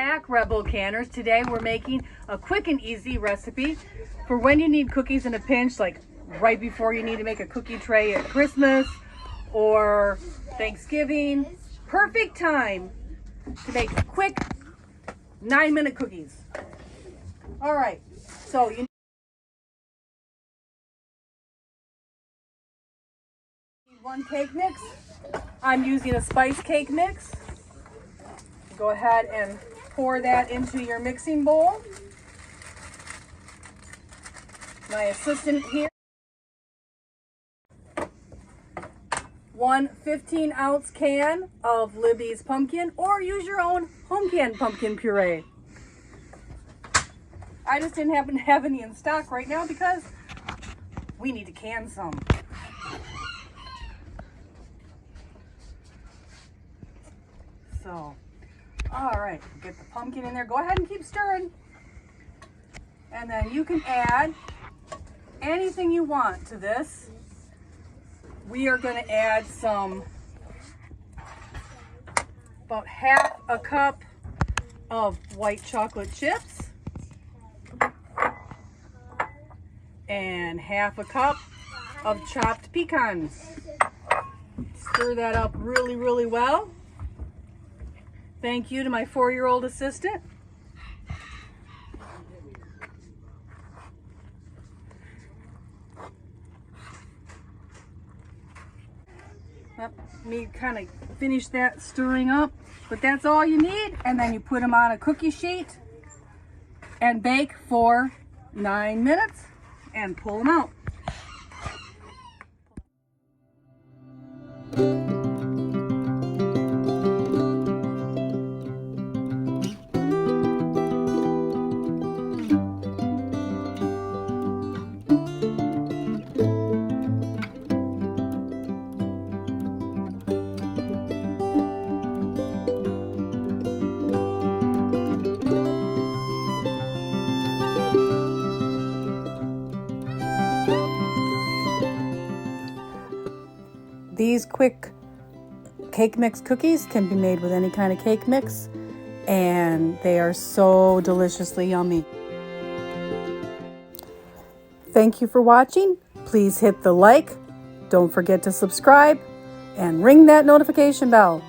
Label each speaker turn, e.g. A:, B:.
A: back, Rebel Canners. Today we're making a quick and easy recipe for when you need cookies in a pinch, like right before you need to make a cookie tray at Christmas or Thanksgiving. Perfect time to make quick 9-minute cookies. All right, so you need 1 cake mix. I'm using a spice cake mix. Go ahead and pour that into your mixing bowl. My assistant here. 1 15-ounce can of Libby's pumpkin, or use your own home canned pumpkin puree. I just didn't happen to have any in stock right now because we need to can some. So, all right, get the pumpkin in there. Go ahead and keep stirring. And then you can add anything you want to this. We are going to add about half a cup of white chocolate chips and half a cup of chopped pecans. Stir that up really, really well. Thank you to my 4-year-old assistant. Let me kind of finish that stirring up, but that's all you need. And then you put them on a cookie sheet and bake for 9 minutes and pull them out. These quick cake mix cookies can be made with any kind of cake mix, and they are so deliciously yummy. Thank you for watching. Please hit the like, don't forget to subscribe, and ring that notification bell.